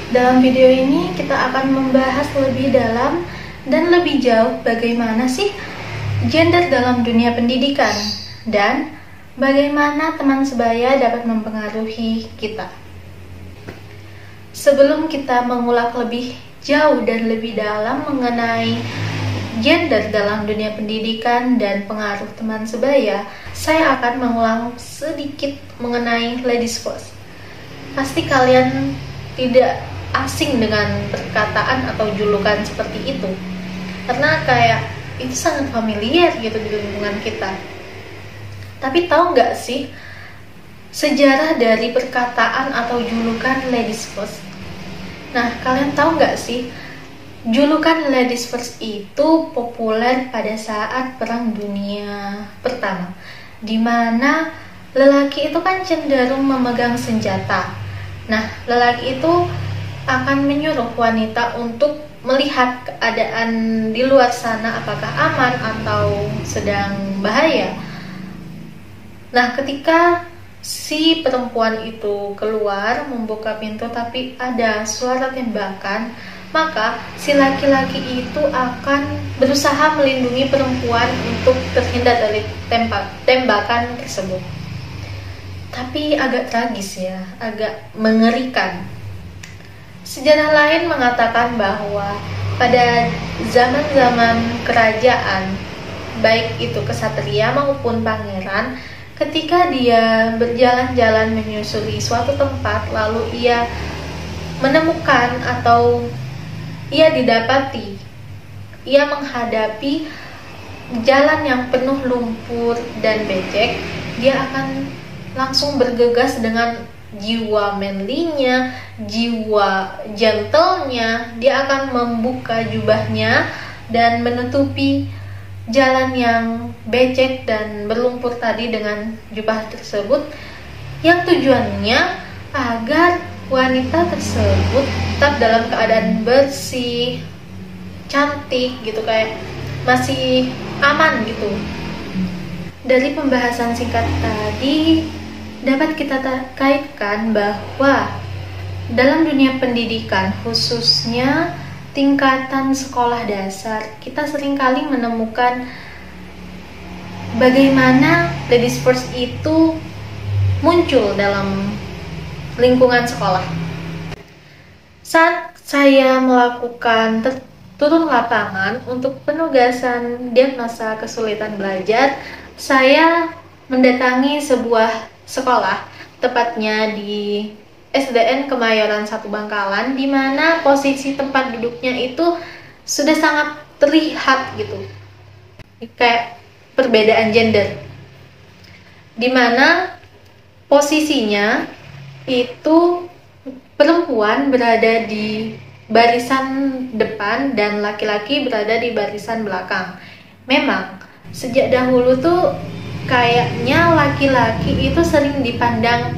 Dalam video ini kita akan membahas lebih dalam dan lebih jauh bagaimana sih gender dalam dunia pendidikan dan bagaimana teman sebaya dapat mempengaruhi kita. Sebelum kita mengulas lebih jauh dan lebih dalam mengenai gender dalam dunia pendidikan dan pengaruh teman sebaya, saya akan mengulang sedikit mengenai ladies first. Pasti kalian tidak asing dengan perkataan atau julukan seperti itu, karena kayak itu sangat familiar gitu di lingkungan kita. Tapi tahu nggak sih sejarah dari perkataan atau julukan ladies first? Nah, kalian tahu nggak sih julukan ladies first itu populer pada saat Perang Dunia Pertama, di mana lelaki itu kan cenderung memegang senjata. Nah, lelaki itu akan menyuruh wanita untuk melihat keadaan di luar sana apakah aman atau sedang bahaya. Nah, ketika si perempuan itu keluar membuka pintu tapi ada suara tembakan, maka si laki-laki itu akan berusaha melindungi perempuan untuk terhindar dari tembakan tersebut. Tapi agak tragis ya, agak mengerikan. Sejarah lain mengatakan bahwa pada zaman-zaman kerajaan, baik itu kesatria maupun pangeran, ketika dia berjalan-jalan menyusuri suatu tempat, lalu ia menemukan atau ia menghadapi jalan yang penuh lumpur dan becek, dia akan langsung bergegas dengan jiwa manly-nya, jiwa gentle-nya. Dia akan membuka jubahnya dan menutupi jalan yang becek dan berlumpur tadi dengan jubah tersebut, yang tujuannya agar wanita tersebut tetap dalam keadaan bersih, cantik gitu, kayak masih aman gitu. Dari pembahasan singkat tadi dapat kita kaitkan bahwa dalam dunia pendidikan, khususnya tingkatan sekolah dasar, kita seringkali menemukan bagaimana ladies first itu muncul dalam lingkungan sekolah. Saat saya melakukan turun lapangan untuk penugasan diagnosa kesulitan belajar, saya mendatangi sebuah sekolah, tepatnya di SDN Kemayoran 1 Bangkalan, di mana posisi tempat duduknya itu sudah sangat terlihat gitu, kayak perbedaan gender, di mana posisinya itu perempuan berada di barisan depan dan laki-laki berada di barisan belakang. Memang sejak dahulu tuh kayaknya laki-laki itu sering dipandang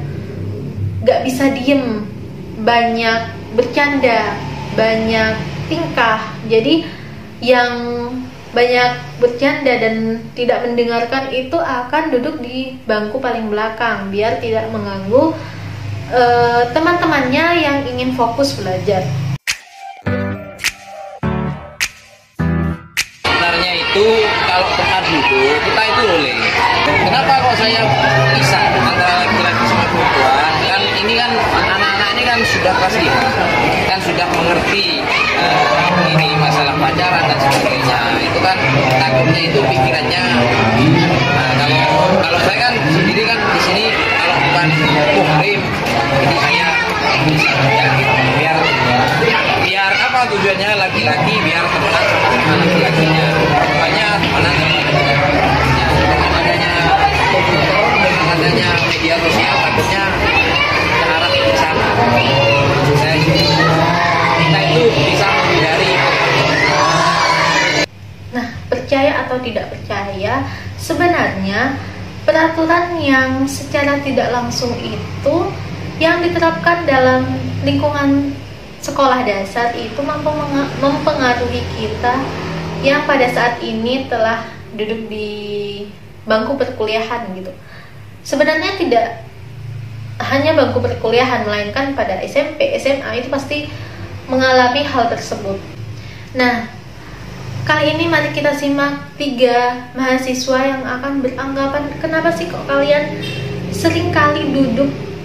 gak bisa diem, banyak bercanda, banyak tingkah. Jadi yang banyak bercanda dan tidak mendengarkan itu akan duduk di bangku paling belakang biar tidak mengganggu teman-temannya yang ingin fokus belajar. Sebenarnya itu kalau tempat duduk kita itu boleh. Kenapa kok saya bisa antara laki-laki sama perempuan? Kan ini kan anak-anak ini kan sudah pasti kan sudah mengerti ini masalah pacaran dan sebagainya. Itu kan takutnya itu pikirannya. Kalau saya kan sendiri kan di sini kalau bukan muhrim, jadi saya biar apa tujuannya laki-laki biar temenan sama laki-lakinya. Makanya temenan sama laki-lakinya. Dengan adanya komputer, dengan adanya media sosial, takutnya ke arah ke sana. Kita itu bisa menghindari. Nah, percaya atau tidak percaya, sebenarnya peraturan yang secara tidak langsung itu yang diterapkan dalam lingkungan sekolah dasar itu mampu mempengaruhi kita yang pada saat ini telah duduk di bangku perkuliahan gitu. Sebenarnya tidak hanya bangku perkuliahan, melainkan pada SMP, SMA itu pasti mengalami hal tersebut. Nah, kali ini mari kita simak 3 mahasiswa yang akan beranggapan kenapa sih kok kalian sering kali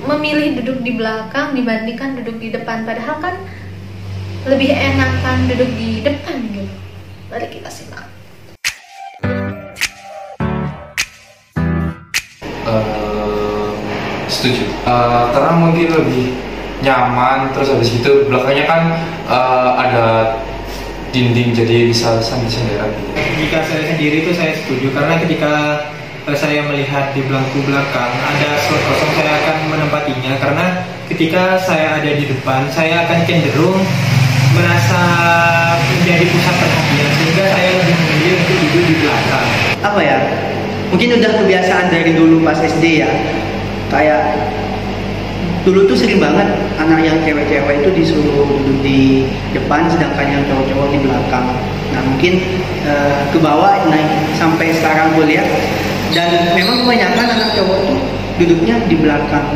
memilih duduk di belakang dibandingkan duduk di depan, padahal kan lebih enakan duduk di depan gitu. Mari kita simak. Setuju. Karena mungkin lebih nyaman, terus habis itu belakangnya kan ada dinding, jadi bisa sender-senderan. Jika saya sendiri itu saya setuju, karena ketika saya melihat di bangku belakang ada slot kosong, saya akan menempatinya, karena ketika saya ada di depan saya akan cenderung merasa menjadi pusat perhatian, sehingga saya lebih memilih untuk duduk di belakang. Apa ya, mungkin udah kebiasaan dari dulu pas SD ya, kayak dulu tuh sering banget anak yang cewek-cewek itu disuruh duduk di depan, sedangkan yang cowok-cowok di belakang. Nah mungkin ke bawah naik sampai sekarang kuliah, dan memang kebanyakan anak cowok tuh duduknya di belakang.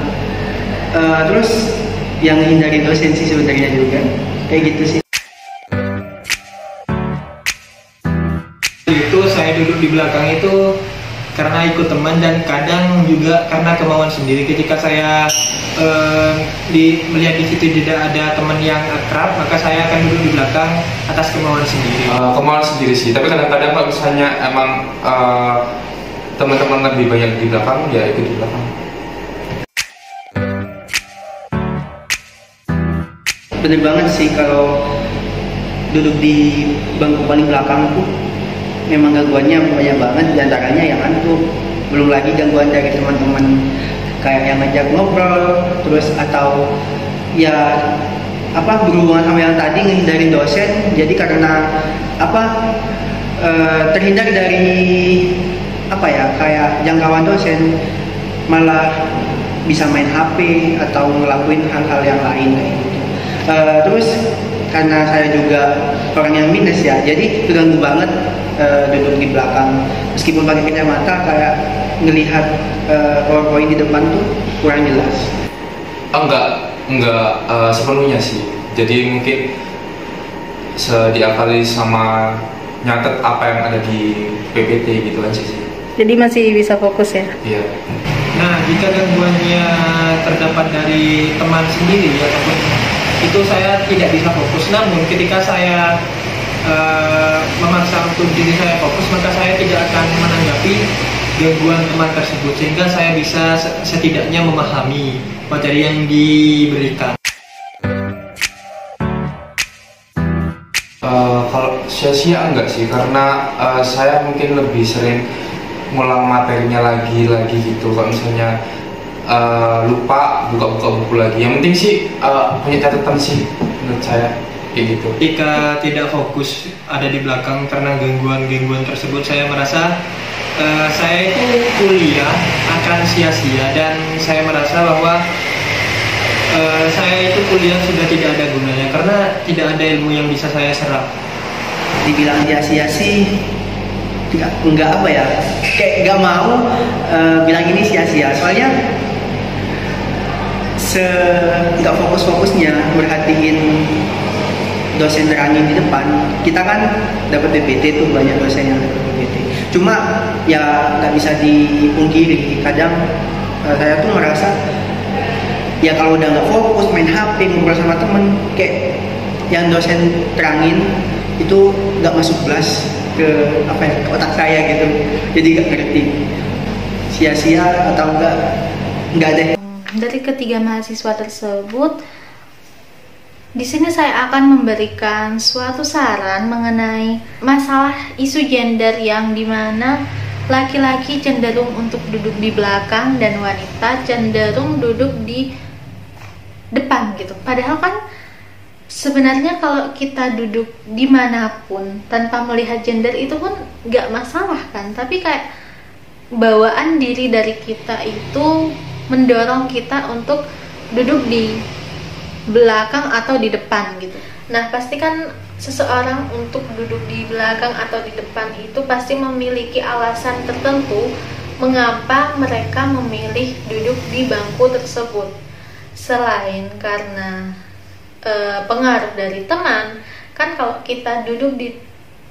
Terus yang hindari dosen sih sebenarnya juga kayak gitu sih. Itu saya duduk di belakang itu karena ikut teman, dan kadang juga karena kemauan sendiri. Ketika saya melihat di situ tidak ada teman yang akrab, maka saya akan duduk di belakang atas kemauan sendiri. Kemauan sendiri sih, tapi kadang-kadang kalau misalnya emang teman-teman lebih banyak di belakang, ya ikut di belakang. Bener banget sih, kalau duduk di bangku paling belakang tuh memang gangguannya banyak banget, diantaranya yang ngantuk, belum lagi gangguan dari teman-teman kayak yang ngajak ngobrol, terus atau ya berhubungan sama yang tadi ngehindarin dosen. Jadi karena terhindar dari kayak jangkauan dosen, malah bisa main HP atau ngelakuin hal-hal yang lain kayak gitu. Terus karena saya juga orang yang minus ya, jadi terganggu banget duduk di belakang. Meskipun pakai kacamata, kayak ngelihat poin di depan tuh kurang jelas. Enggak sepenuhnya sih. Jadi mungkin diakali sama nyatet apa yang ada di PPT gitu aja sih. Jadi masih bisa fokus ya? Iya. Nah, jika gangguannya terdapat dari teman sendiri ataupun itu saya tidak bisa fokus. Namun ketika saya memaksa untuk diri saya fokus, maka saya tidak akan menanggapi gangguan teman tersebut, sehingga saya bisa setidaknya memahami materi yang diberikan. Kalau sia-sia enggak sih, karena saya mungkin lebih sering ngulang materinya lagi gitu. Kalau misalnya lupa, buka-buka buku lagi. Yang penting sih punya catatan sih menurut saya kayak gitu. Jika tidak fokus ada di belakang karena gangguan tersebut, saya merasa saya itu kuliah akan sia-sia, dan saya merasa bahwa saya itu kuliah sudah tidak ada gunanya karena tidak ada ilmu yang bisa saya serap. Dibilang sia-sia sih enggak kayak nggak mau bilang ini sia-sia, soalnya nggak fokus-fokusnya merhatiin dosen terangin di depan. Kita kan dapat PPT tuh, banyak dosen yang dapat PPT. Cuma ya nggak bisa dipungkiri, kadang saya tuh merasa ya kalau udah nggak fokus main HP ngobrol sama temen, kayak yang dosen terangin itu nggak masuk kelas ke otak saya gitu. Jadi nggak ngerti sia-sia atau nggak deh. Dari ketiga mahasiswa tersebut, di sini saya akan memberikan suatu saran mengenai masalah isu gender yang dimana laki-laki cenderung untuk duduk di belakang dan wanita cenderung duduk di depan gitu. Padahal kan sebenarnya kalau kita duduk dimanapun tanpa melihat gender itu pun nggak masalah kan. Tapi kayak bawaan diri dari kita itu mendorong kita untuk duduk di belakang atau di depan gitu. Nah, pastikan seseorang untuk duduk di belakang atau di depan itu pasti memiliki alasan tertentu mengapa mereka memilih duduk di bangku tersebut. Selain karena pengaruh dari teman, kan kalau kita duduk di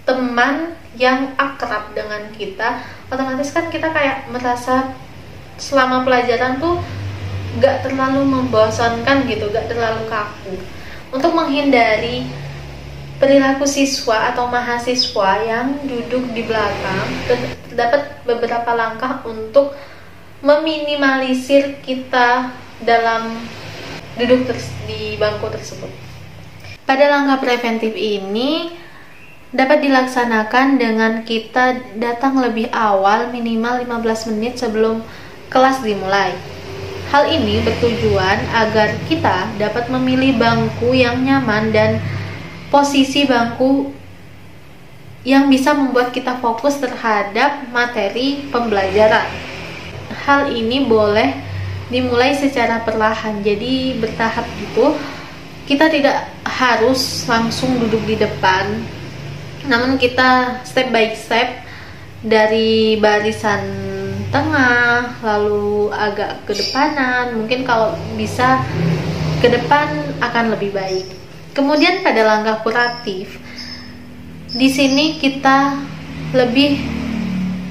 teman yang akrab dengan kita, otomatis kan kita kayak merasa selama pelajaran tuh gak terlalu membosankan gitu, gak terlalu kaku. Untuk menghindari perilaku siswa atau mahasiswa yang duduk di belakang, terdapat beberapa langkah untuk meminimalisir kita dalam duduk di bangku tersebut. Pada langkah preventif ini dapat dilaksanakan dengan kita datang lebih awal, minimal 15 menit sebelum kelas dimulai. Hal ini bertujuan agar kita dapat memilih bangku yang nyaman dan posisi bangku yang bisa membuat kita fokus terhadap materi pembelajaran. Hal ini boleh dimulai secara perlahan, jadi bertahap gitu. Kita tidak harus langsung duduk di depan, namun kita step by step dari barisan tengah, lalu agak ke depanan, mungkin kalau bisa ke depan akan lebih baik. Kemudian pada langkah kuratif, di sini kita lebih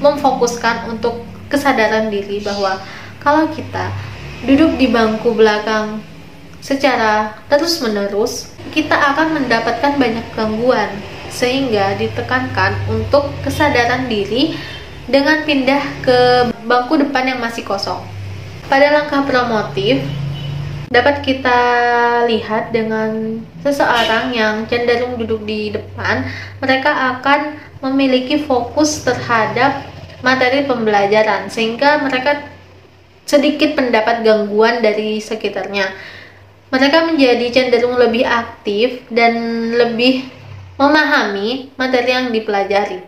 memfokuskan untuk kesadaran diri bahwa kalau kita duduk di bangku belakang secara terus-menerus, kita akan mendapatkan banyak gangguan, sehingga ditekankan untuk kesadaran diri dengan pindah ke bangku depan yang masih kosong. Pada langkah promotif, dapat kita lihat dengan seseorang yang cenderung duduk di depan, mereka akan memiliki fokus terhadap materi pembelajaran, sehingga mereka sedikit mendapat gangguan dari sekitarnya. Mereka menjadi cenderung lebih aktif dan lebih memahami materi yang dipelajari.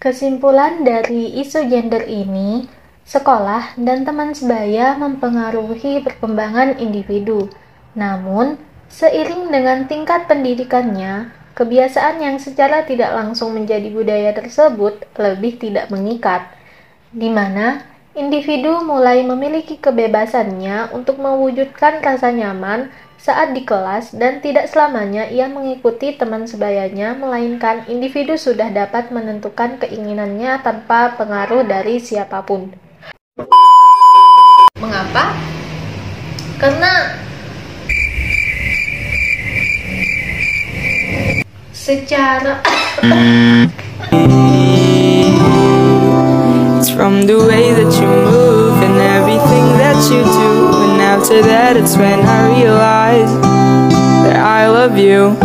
Kesimpulan dari isu gender ini, sekolah dan teman sebaya mempengaruhi perkembangan individu. Namun, seiring dengan tingkat pendidikannya, kebiasaan yang secara tidak langsung menjadi budaya tersebut lebih tidak mengikat, di mana individu mulai memiliki kebebasannya untuk mewujudkan rasa nyaman saat di kelas dan tidak selamanya ia mengikuti teman sebayanya, melainkan individu sudah dapat menentukan keinginannya tanpa pengaruh dari siapapun. Mengapa? Karena secara It's from the way that you move and everything that you do, and after that it's when I realize that I love you.